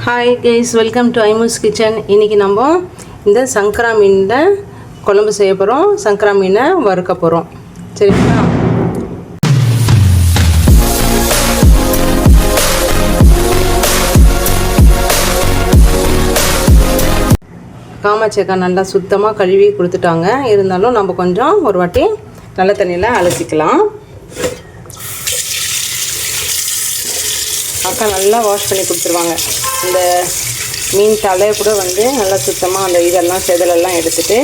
Hi guys, welcome to ஐமூஸ் kitchen. இன்றைக்கி நம்ம இந்த சங்கரா மீனில் குழம்பு செய்ய போகிறோம். சங்கரா மீனை வறுக்க போகிறோம். சரிங்களா? காமாட்சியக்கா நல்லா சுத்தமாக கழுவி கொடுத்துட்டாங்க. இருந்தாலும் நம்ம கொஞ்சம் ஒரு வாட்டி நல்ல தண்ணியில் அலசிக்கலாம். அக்கா நல்லா வாஷ் பண்ணி கொடுத்துருவாங்க. இந்த மீன் தலையை கூட நல்லா சுத்தமாக அந்த இதெல்லாம் செதலெல்லாம் எடுத்துகிட்டு,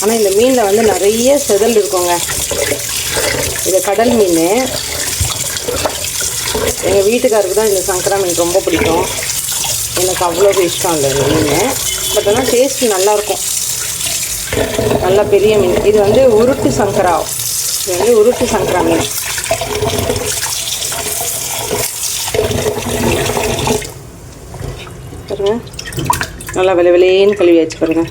ஆனால் இந்த மீனில் நிறைய செதல் இருக்குங்க. இது கடல் மீன். எங்கள் வீட்டுக்காருக்கு தான் இந்த சங்கரா மீன் ரொம்ப பிடிக்கும். எனக்கு அவ்வளோ இஷ்டம் இல்லை இந்த மீன். பட் ஆனால் டேஸ்ட்டு நல்லாயிருக்கும். நல்லா பெரிய மீன். இது உருட்டு சங்கரா. இது உருட்டு சங்கரா மீன். பாருங்க, நல்லா விலைன்னு கழுவி வச்சு பாருங்கள்.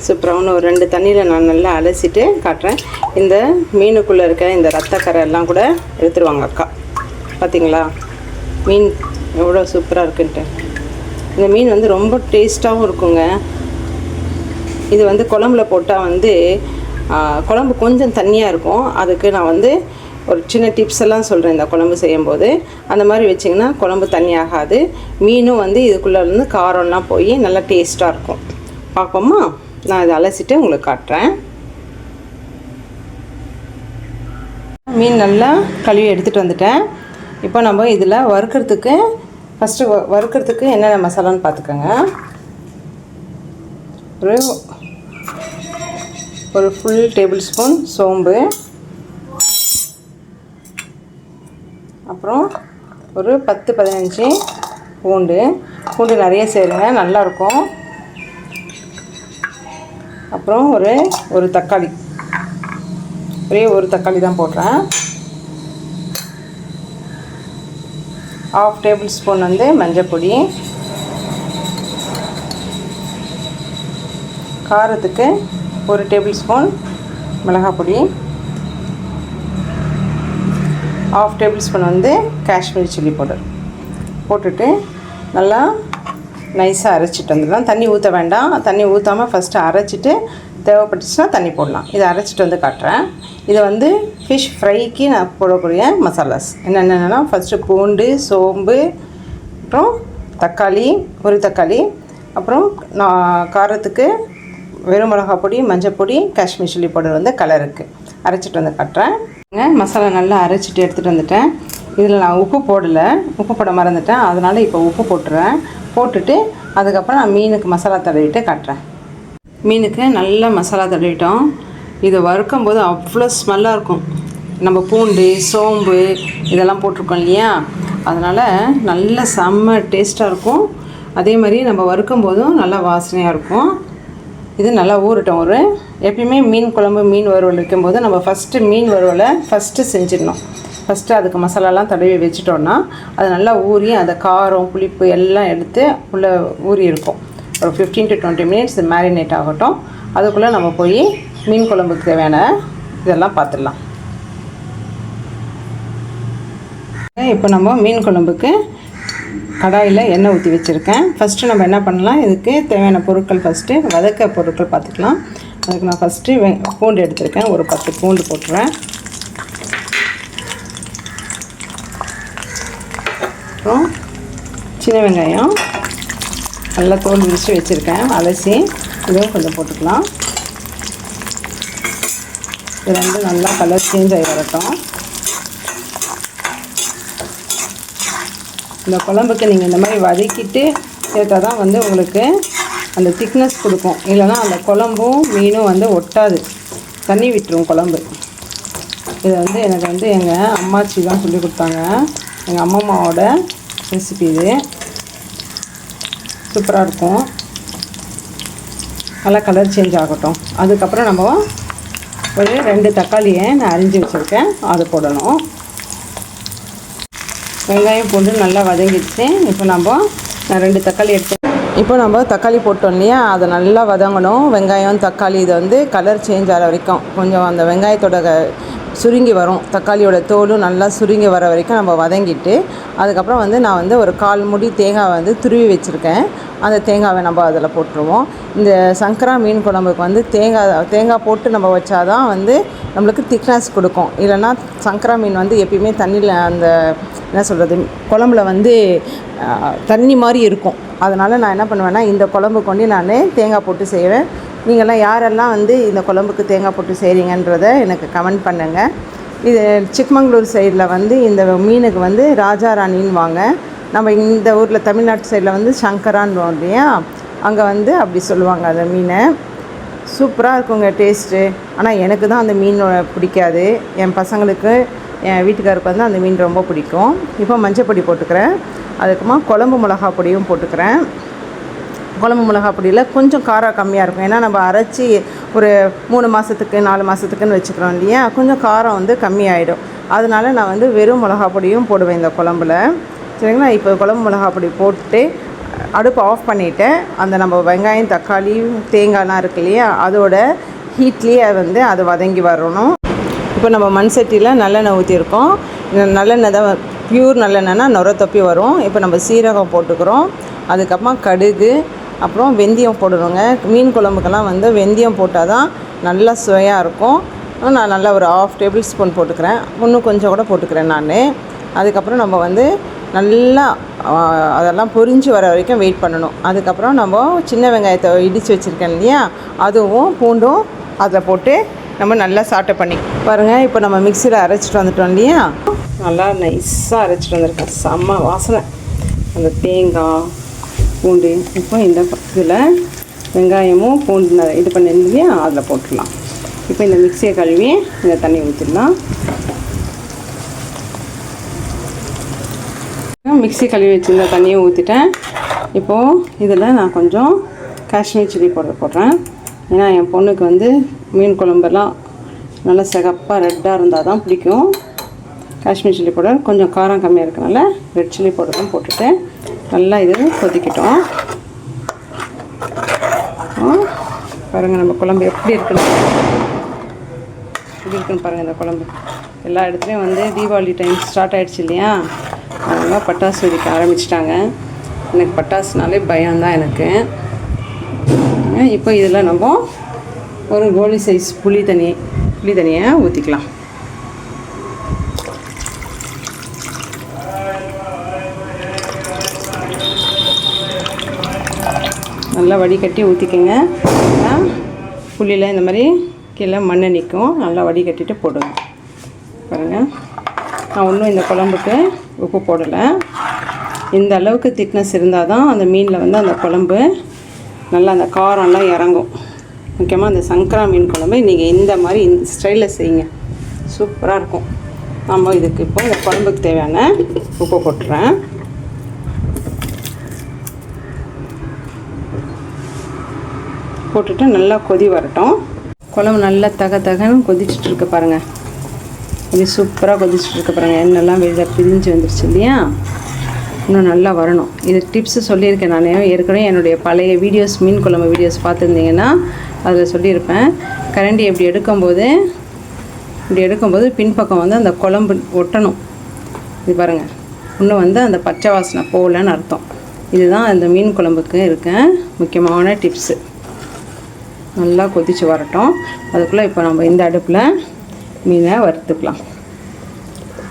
சூப்பராக ஒரு 2 தண்ணியில் நான் நல்லா அலசிட்டு காட்டுறேன். இந்த மீனுக்குள்ளே இருக்க இந்த ரத்தக்கரை எல்லாம் கூட எடுத்துருவாங்க அக்கா. பார்த்தீங்களா மீன் எவ்வளோ சூப்பராக இருக்குன்ட்டு. இந்த மீன் ரொம்ப டேஸ்ட்டாகவும் இருக்குங்க. இது குழம்புல போட்டால் குழம்பு கொஞ்சம் தண்ணியாக இருக்கும். அதுக்கு நான் ஒரு சின்ன டிப்ஸ் எல்லாம் சொல்கிறேன். இந்த குழம்பு செய்யும்போது அந்த மாதிரி வச்சிங்கன்னா குழம்பு தண்ணி ஆகாது. மீனும் இதுக்குள்ளே இருந்து காரம்லாம் போய் நல்லா டேஸ்ட்டாக இருக்கும். பார்ப்போமா? நான் இதை அலசிட்டு உங்களுக்கு காட்டுறேன். மீன் நல்லா கழுவி எடுத்துகிட்டு வந்துட்டேன். இப்போ நம்ம இதில் வறுக்கிறதுக்கு வறுக்கிறதுக்கு என்னென்ன மசாலான்னு பார்த்துக்கோங்க. ஒரு ஃபுல் டேபிள் ஸ்பூன் சோம்பு, அப்புறம் ஒரு 10-15 பூண்டு நிறைய சேருங்க, நல்லாயிருக்கும். அப்புறம் ஒரு தக்காளி, ஒரு தக்காளி தான் போடுறேன். 1/2 டேபிள் ஸ்பூன் மஞ்சள் பொடி, காரத்துக்கு 1 டேபிள் ஸ்பூன் மிளகாய் பொடி, 1/2 table spoon Kashmiri chilli powder போட்டுட்டு நல்லா நைஸாக அரைச்சிட்டு வந்துடலாம். தண்ணி ஊற்ற வேண்டாம். தண்ணி ஊற்றாமல் ஃபஸ்ட்டு அரைச்சிட்டு தேவைப்பட்டுச்சுன்னா தண்ணி போடலாம். இதை அரைச்சிட்டு காட்டுறேன். இது ஃபிஷ் ஃப்ரைக்கு நான் போடக்கூடிய மசாலாஸ் என்னென்னா, ஃபஸ்ட்டு பூண்டு, சோம்பு, அப்புறம் தக்காளி, ஒரு தக்காளி, அப்புறம் நான் காரத்துக்கு வெறும் மிளகாய் பொடி, மஞ்சள் பொடி, காஷ்மீர் சில்லி பவுடர் கலருக்கு அரைச்சிட்டு காட்டுறேன். மசாலா நல்லா அரைச்சிட்டு எடுத்துகிட்டு வந்துட்டேன். இதில் நான் உப்பு போடலை, உப்பு போட மறந்துட்டேன். அதனால் இப்போ உப்பு போட்டுறேன். போட்டுட்டு அதுக்கப்புறம் நான் மீனுக்கு மசாலா தடவிட்டு காட்டுறேன். மீனுக்கு நல்லா மசாலா தடவிட்டோம். இதை வறுக்கும்போது அவ்வளோ ஸ்மெல்லாக இருக்கும். நம்ம பூண்டு, சோம்பு இதெல்லாம் போட்டிருக்கோம் இல்லையா, அதனால் நல்ல செம்ம டேஸ்ட்டாக இருக்கும். அதே மாதிரி நம்ம வறுக்கும்போதும் நல்லா வாசனையாக இருக்கும். இது நல்லா ஊறட்டும். எப்பயுமே மீன் குழம்பு, மீன் வறுவல் வைக்கும்போது நம்ம ஃபஸ்ட்டு மீன் வறுவலை செஞ்சிடணும். ஃபஸ்ட்டு அதுக்கு மசாலாலாம் தடவி வச்சிட்டோன்னா அது நல்லா ஊறி அந்த காரம், புளிப்பு எல்லாம் எடுத்து உள்ளே ஊறி இருக்கும். ஒரு 15 to 20 மினிட்ஸ் மேரினேட் ஆகட்டும். அதுக்குள்ளே நம்ம போய் மீன் குழம்புக்கு தேவையான இதெல்லாம் பார்த்துடலாம். இப்போ நம்ம மீன் குழம்புக்கு கடாயில் எண்ணெய் ஊற்றி வச்சுருக்கேன். ஃபஸ்ட்டு நம்ம என்ன பண்ணலாம், இதுக்கு தேவையான பொருட்கள் ஃபஸ்ட்டு வதக்க பொருட்கள் பார்த்துக்கலாம். அதுக்கு நான் ஃபஸ்ட்டு பூண்டு எடுத்திருக்கேன். ஒரு 10 பூண்டு போட்டுருவேன். அப்புறம் சின்ன வெங்காயம் நல்லா தோல் விரித்து வச்சுருக்கேன், அலசி இதுவும் கொஞ்சம் போட்டுக்கலாம். இது நல்லா கலர் சேஞ்ச் ஆகி வரட்டும். இந்த குழம்புக்கு நீங்கள் இந்த மாதிரி வதக்கிட்டு சேர்த்தா தான் உங்களுக்கு அந்த திக்னஸ் கொடுக்கும். இல்லைனா அந்த குழம்பும் மீனும் ஒட்டாது, தண்ணி விட்டுரும் குழம்பு. இது எனக்கு எங்கள் அம்மாச்சி தான் சொல்லி கொடுத்தாங்க. எங்கள் அம்மாவோட ரெசிபி இது. சூப்பராக இருக்கும். நல்லா கலர் சேஞ்ச் ஆகட்டும். அதுக்கப்புறம் நம்ம ஒரு 2 தக்காளியை நான் அரிஞ்சு வச்சுருக்கேன், அதை போடணும். வெங்காயம் பூண்டு நல்லா வதங்கிடுச்சு. இப்போ நான் 2 தக்காளி எடுத்தேன். இப்போ நம்ம தக்காளி போட்டோம் இல்லையா, அதை நல்லா வதங்கணும். வெங்காயம், தக்காளி இது கலர் சேஞ்ச் ஆகிற வரைக்கும் கொஞ்சம் அந்த வெங்காயத்தோட சுருங்கி வரும். தக்காளியோட தோலும் நல்லா சுருங்கி வர வரைக்கும் நம்ம வதங்கிட்டு, அதுக்கப்புறம் வந்து நான் வந்து ஒரு 1/4 மூடி தேங்காய் வந்து துருவி வச்சுருக்கேன். அந்த தேங்காவை நம்ம அதில் போட்டுருவோம். இந்த சங்கரா மீன் குழம்புக்கு வந்து தேங்காய் போட்டு நம்ம வச்சாதான் வந்து நம்மளுக்கு திக்னஸ் கொடுக்கும். இல்லைன்னா சங்கரா மீன் வந்து எப்பயுமே தண்ணியில் அந்த என்ன சொல்கிறது, குழம்புல வந்து தண்ணி மாதிரி இருக்கும். அதனால் நான் என்ன பண்ணுவேன்னா, இந்த குழம்புக்கு வந்து நான் தேங்காய் போட்டு செய்வேன். நீங்கள்லாம் யாரெல்லாம் வந்து இந்த குழம்புக்கு தேங்காய் போட்டு செய்கிறீங்கன்றதை எனக்கு கமெண்ட் பண்ணுங்கள். இது சிக்மங்களூர் சைடில் வந்து இந்த மீனுக்கு வந்து ராஜா ராணின்னு வாங்க. நம்ம இந்த ஊரில் தமிழ்நாட்டு சைடில் வந்து சங்கரான்னு இல்லையா, அங்கே வந்து அப்படி சொல்லுவாங்க அந்த மீனை. சூப்பராக இருக்குங்க டேஸ்ட்டு. ஆனால் எனக்கு தான் அந்த மீன் பிடிக்காது. என் பசங்களுக்கு, என் வீட்டுக்காருக்கு வந்து அந்த மீன் ரொம்ப பிடிக்கும். இப்போ மஞ்சள் பொடி போட்டுக்கிறேன். அதுக்கப்புறமா குழம்பு மிளகா பொடியும் போட்டுக்கிறேன். குழம்பு மிளகா பொடியில் கொஞ்சம் காரம் கம்மியாக இருக்கும். ஏன்னா நம்ம அரைச்சி ஒரு 3 மாதத்துக்கு 4 மாதத்துக்குன்னு வச்சுக்கிறோம் இல்லையா, கொஞ்சம் காரம் வந்து கம்மியாயிடும். அதனால நான் வந்து வெறும் மிளகா பொடியும் போடுவேன் இந்த குழம்புல. சரிங்களா? இப்போ குழம்பு மிளகா பொடி போட்டு அடுப்பு ஆஃப் பண்ணிவிட்டேன். அந்த நம்ம வெங்காயம், தக்காளி, தேங்காய்லாம் இருக்கு இல்லையா, அதோட ஹீட்லேயே வந்து அது வதங்கி வரணும். இப்போ நம்ம மண் சட்டியில் நல்லெண்ணெய் ஊற்றிருக்கோம். நல்லெண்ணெய் தான், பியூர் நல்லெண்ணெய்னா நுர தொப்பி வரும். இப்போ நம்ம சீரகம் போட்டுக்கிறோம். அதுக்கப்புறமா கடுகு, அப்புறம் வெந்தயம் போடணுங்க. மீன் குழம்புக்கெல்லாம் வந்து வெந்தயம் போட்டால் தான் நல்லா சுவையாக இருக்கும். நான் நல்லா ஒரு 1/2 டேபிள் ஸ்பூன் போட்டுக்கிறேன். இன்னும் கொஞ்சம் கூட போட்டுக்கிறேன் நான். அதுக்கப்புறம் நம்ம வந்து நல்லா அதெல்லாம் பொரிஞ்சு வர வரைக்கும் வெயிட் பண்ணணும். அதுக்கப்புறம் நம்ம சின்ன வெங்காயத்தை இடித்து வச்சுருக்கேன் இல்லையா, அதுவும் பூண்டும் அதில் போட்டு நம்ம நல்லா சாட்டை பண்ணி பாருங்கள். இப்போ நம்ம மிக்சியில் அரைச்சிட்டு வந்துட்டோம் இல்லையா, நல்லா நைஸாக அரைச்சிட்டு வந்திருக்கேன். செம்ம வாசனை அந்த தேங்காய் பூண்டு. இப்போ இந்த இதில் வெங்காயமும் பூண்டு இது பண்ணியிருந்தோம் இல்லையா, அதில் போட்டுடலாம். இப்போ இந்த மிக்சியை கழுவி இந்த தண்ணி ஊற்றிடலாம். மிக்சி கழுவி வச்சுருந்த தண்ணியை ஊற்றிட்டேன். இப்போது இதில் நான் கொஞ்சம் காஷ்மீர் சில்லி பவுடர் போடுறேன். ஏன்னா என் பொண்ணுக்கு வந்து மீன் குழம்பெல்லாம் நல்லா சிகப்பாக ரெட்டாக இருந்தால் தான் பிடிக்கும். காஷ்மீர் சில்லி பவுடர் கொஞ்சம் காரம் கம்மியாக இருக்கனால ரெட் சில்லி பவுடரும் போட்டுட்டு நல்லா இது கொதிக்கட்டும். பாருங்கள் நம்ம குழம்பு எப்படி இருக்குன்னு பாருங்கள். இந்த குழம்பு எல்லா இடத்துலையும் வந்து தீபாவளி டைம் ஸ்டார்ட் ஆகிடுச்சு இல்லையா, அதெல்லாம் பட்டாசு வெடிக்க ஆரம்பிச்சிட்டாங்க. எனக்கு பட்டாசுனாலே பயம்தான் எனக்கு. இப்போ இதில் நம்ம ஒரு கோலி சைஸ் புளி தண்ணியை ஊற்றிக்கலாம். நல்லா வடிகட்டி ஊற்றிக்கங்க. புளியில் இந்த மாதிரி கீழே மண் நிற்கும். நல்லா வடிகட்டிட்டு போடுங்க. பாருங்கள், நான் இன்னும் இந்த குழம்புக்கு உப்பு போடலை. இந்த அளவுக்கு திக்னஸ் இருந்தால் தான் அந்த மீனில் வந்து அந்த குழம்பு நல்லா அந்த காரம்லாம் இறங்கும். முக்கியமாக அந்த சங்கரா மீன் குழம்பு நீங்கள் இந்த மாதிரி இந்த ஸ்டைலில் செய்யுங்க, சூப்பராக இருக்கும். நம்ம இதுக்கு இப்போ இந்த குழம்புக்கு தேவையான உப்பு போட்டுறேன். போட்டுட்டு நல்லா கொதி வரட்டும். குழம்பு நல்லா தகன்னு கொதிச்சுட்ருக்கு பாருங்கள். இது சூப்பராக கொதிச்சுட்ருக்கு பாருங்கள். எண்ணெய்லாம் வெளியில் பிரிஞ்சு வந்துருச்சு இல்லையா, இன்னும் நல்லா வரணும். இது டிப்ஸு சொல்லியிருக்கேன் நான் ஏற்கனவே. என்னுடைய பழைய வீடியோஸ், மீன் குழம்பு வீடியோஸ் பார்த்துருந்தீங்கன்னா அதில் சொல்லியிருப்பேன். கரண்டி இப்படி எடுக்கும்போது பின்பக்கம் வந்து அந்த குழம்பு ஒட்டணும். இது பாருங்கள், இன்னும் வந்து அந்த பச்சை வாசனை போகலன்னு அர்த்தம். இதுதான் அந்த மீன் குழம்புக்கு இருக்க முக்கியமான டிப்ஸு. நல்லா கொதித்து வரட்டும். அதுக்குள்ளே இப்போ நம்ம இந்த அடுப்பில் மீனை வறுத்துக்கலாம்.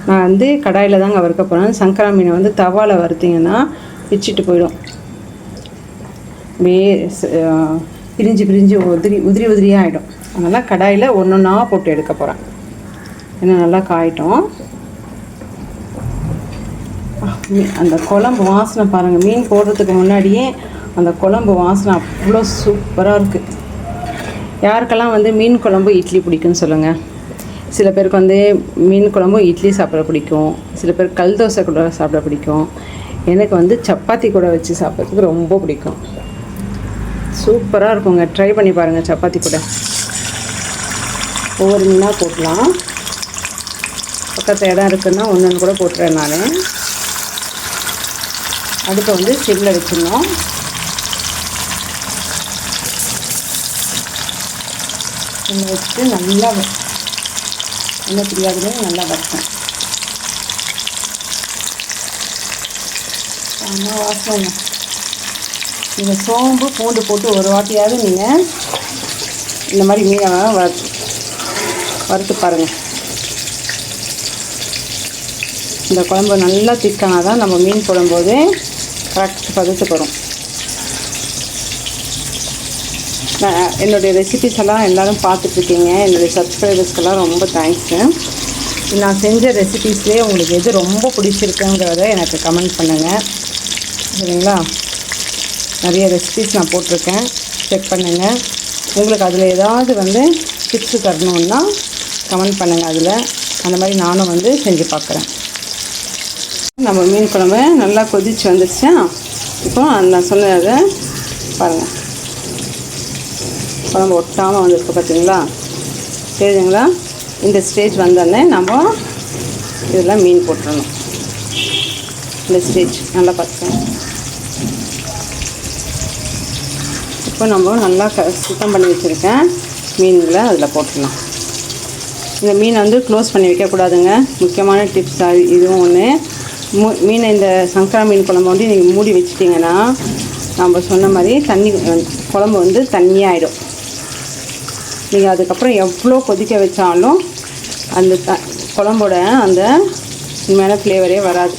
நான் வந்து கடாயில் தாங்க வறுக்க போகிறேன். சங்கரா மீனை வந்து தவாவில் வறுத்திங்கன்னா பிச்சுட்டு போயிடும். பிரிஞ்சு உதிரியாக ஆகிடும். அதனால் கடாயில் ஒன்றா போட்டு எடுக்க போகிறேன். ஏன்னா நல்லா காயிட்டோம். அந்த குழம்பு வாசனை பாருங்கள். மீன் போடுறதுக்கு முன்னாடியே அந்த குழம்பு வாசனை அவ்வளோ சூப்பராக இருக்குது. யாருக்கெல்லாம் வந்து மீன் குழம்பு இட்லி பிடிக்குன்னு சொல்லுங்கள். சில பேருக்கு வந்து மீன் குழம்பு இட்லி சாப்பிட பிடிக்கும். சில பேர் கல் தோசை கூட சாப்பிட பிடிக்கும். எனக்கு வந்து சப்பாத்தி கூட வச்சு சாப்பிட்றதுக்கு ரொம்ப பிடிக்கும். சூப்பராக இருக்குங்க. ட்ரை பண்ணி பாருங்கள். சப்பாத்தி கூட ஒவ்வொரு மீனாக போட்டலாம். பக்கத்தில் இடம் இருக்குன்னா ஒன்று கூட போட்டுறேன் நான். அடுப்பை வந்து சிம்மில் வச்சிடணும். சிம்மில் வச்சுட்டு நல்லா எண்ணெய் பிரியாதுலேயே நல்லா வறுத்தேன். ஆனால் வாசனை நீங்கள் சோம்பு பூண்டு போட்டு ஒரு வாட்டியாவது நீங்கள் இந்த மாதிரி மீனை வறுத்து பாருங்கள். இந்த குழம்பு நல்லா திக்கானா தான் நம்ம மீன் போடும்போது கரெக்ட் பதத்துக்கு வரும். என்னுடைய ரெசிபிஸ் எல்லாம் எல்லோரும் பார்த்துட்ருக்கீங்க. என்னுடைய சப்ஸ்கிரைபர்ஸ்க்கெல்லாம் ரொம்ப தேங்க்ஸு. நான் செஞ்ச ரெசிபீஸ்லேயே உங்களுக்கு எது ரொம்ப பிடிச்சிருக்குங்கிறத எனக்கு கமெண்ட் பண்ணுங்கள். சரிங்களா? நிறைய ரெசிபீஸ் நான் போட்டிருக்கேன், செக் பண்ணுங்கள். உங்களுக்கு அதில் ஏதாவது டிப்ஸு தரணுன்னா கமெண்ட் பண்ணுங்கள். அதில் அந்த மாதிரி நானும் செஞ்சு பார்க்குறேன். நம்ம மீன் குழம்பு நல்லா கொதிச்சு வந்துடுச்சா? இப்போ நான் சொன்னதை பாருங்கள், குழம்பு ஒட்டாமல் வந்துருக்கு பார்த்தீங்களா? தெரியுதுங்களா? இந்த ஸ்டேஜ் வந்தோடனே நம்ம இதெல்லாம் மீன் போட்டுடணும். இந்த ஸ்டேஜ் நல்லா பார்த்துக்கணும். இப்போ நம்ம நல்லா சுத்தம் பண்ணி வச்சுருக்கேன் மீன்களை அதில் போட்டுடலாம். இந்த மீனை க்ளோஸ் பண்ணி வைக்கக்கூடாதுங்க. முக்கியமான டிப்ஸ் இதுவும் ஒன்று. மீனை இந்த சங்கரா மீன் குழம்பு நீங்கள் மூடி வச்சிட்டிங்கன்னா நம்ம சொன்ன மாதிரி குழம்பு தண்ணியாகிடும். நீங்கள் அதுக்கப்புறம் எவ்வளோ கொதிக்க வச்சாலும் அந்த குழம்போட அந்த உண்மையான ஃப்ளேவரே வராது.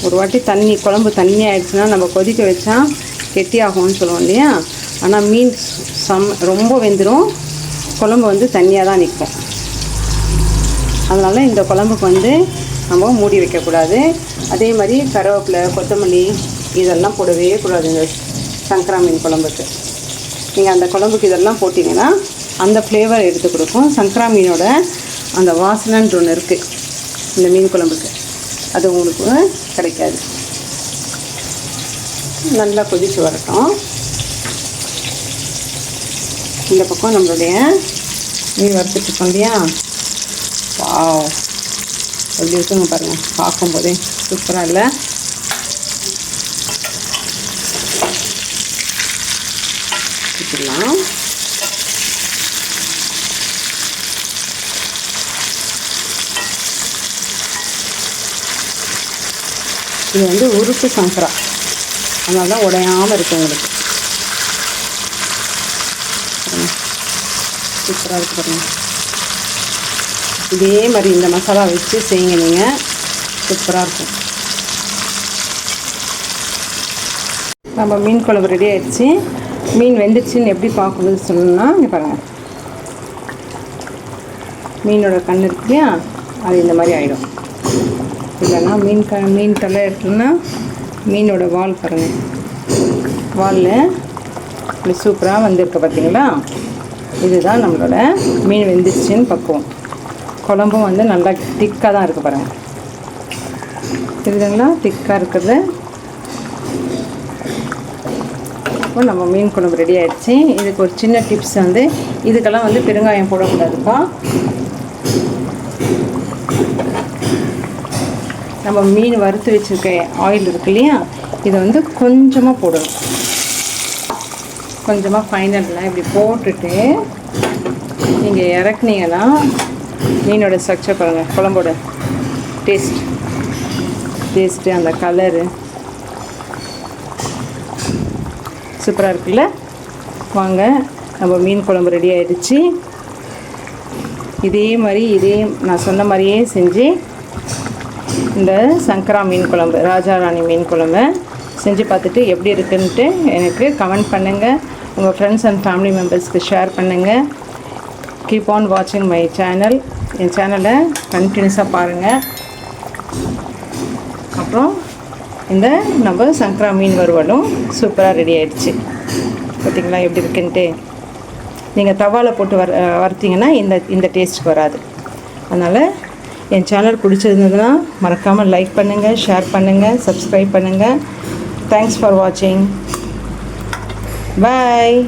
ஒரு வாட்டி குழம்பு தண்ணி ஆகிடுச்சுன்னா நம்ம கொதிக்க வச்சா கெட்டியாகும்னு சொல்லுவோம் இல்லையா? ஆனால் மீன் ரொம்ப வெந்துடும், குழம்பு தண்ணியாக தான் நிற்கும். அதனால் இந்த குழம்புக்கு நம்ம மூடி வைக்கக்கூடாது. அதே மாதிரி கருவேப்பிலை, கொத்தமல்லி இதெல்லாம் போடவே கூடாது இந்த சங்கரா மீன் குழம்புக்கு. நீங்கள் அந்த குழம்புக்கு இதெல்லாம் போட்டிங்கன்னா அந்த ஃப்ளேவர் எடுத்து கொடுக்கும். சங்கரா மீனோட அந்த வாசனைன்ற ஒன்று இருக்குது இந்த மீன் குழம்புக்கு, அது உங்களுக்கு கிடைக்காது. நல்லா கொதித்து வரட்டும். இந்த பக்கம் நம்மளுடைய மீன் வறுத்துட்ருக்கோம் இல்லையா? வாவ், எப்படி இருக்குங்க பாருங்கள், பார்க்கும்போதே சூப்பராக இல்லை? வச்சுக்கலாம். இது உருட்டு சங்கரா, அதனால தான் உடையாமல் இருக்குது உங்களுக்கு. சூப்பராக இருக்குது பாருங்கள். இதே மாதிரி இந்த மசாலா வச்சு செய்யுங்க, நீங்கள் சூப்பராக இருக்கும். நம்ம மீன் குழம்பு ரெடி ஆகிடுச்சு. மீன் வெந்துச்சுன்னு எப்படி பார்க்குறது சொல்லணும்னா, இங்கே பாருங்கள், மீனோட கண் இருக்கு இல்லையா, அது இந்த மாதிரி ஆகிடும். இல்லைன்னா மீன் தலை எடுத்தோம்னா மீனோட வால் பாருங்கள், வாலில் இப்படி சூப்பராக வந்திருக்கு பார்த்தீங்களா? இதுதான் நம்மளோட மீன் வெந்துச்சுன்னு பக்குவம். குழம்பும் நல்லா திக்காக தான் இருக்குது பாருங்கள். தெரியுதுங்களா? திக்காக இருக்குது. இப்போ நம்ம மீன் குழம்பு ரெடி ஆகிடுச்சு. இதுக்கு ஒரு சின்ன டிப்ஸ் இதுக்கெல்லாம் பெருங்காயம் போடக்கூடாதுப்பா. நம்ம மீன் வறுத்து வச்சுருக்க ஆயில் இருக்கு இல்லையா, இதை கொஞ்சமாக போடணும். கொஞ்சமாக ஃபைனலில் இப்படி போட்டுட்டு நீங்கள் இறக்குனீங்கன்னா மீனோட ஸ்ட்ரக்சர் பாருங்கள், குழம்போட டேஸ்ட்டு அந்த கலரு சூப்பராக இருக்குல்ல? வாங்க, நம்ம மீன் குழம்பு ரெடி ஆகிடுச்சு. இதே நான் சொன்ன மாதிரியே செஞ்சு இந்த சங்கரா மீன் குழம்பு, ராஜா ராணி மீன் குழம்பு செஞ்சு பார்த்துட்டு எப்படி இருக்குன்ட்டு எனக்கு கமெண்ட் பண்ணுங்கள். உங்கள் ஃப்ரெண்ட்ஸ் அண்ட் ஃபேமிலி மெம்பர்ஸ்க்கு ஷேர் பண்ணுங்கள். கீப் ஆன் வாட்சிங் மை சேனல். என் சேனலை கண்டினியூஸாக பாருங்கள். அப்புறம் இந்த நம்ம சங்கரா மீன் வறுவலும் சூப்பராக ரெடி ஆகிடுச்சு. பார்த்திங்களா எப்படி இருக்குன்ட்டு? நீங்கள் தவாவில் போட்டு வறுத்தீங்கன்னா இந்த டேஸ்ட்டுக்கு வராது. அதனால் என் சேனல் பிடிச்சிருந்ததுன்னா மறக்காமல் லைக் பண்ணுங்கள், ஷேர் பண்ணுங்கள், சப்ஸ்கிரைப் பண்ணுங்கள். தேங்க்ஸ் ஃபார் வாட்சிங். பாய்.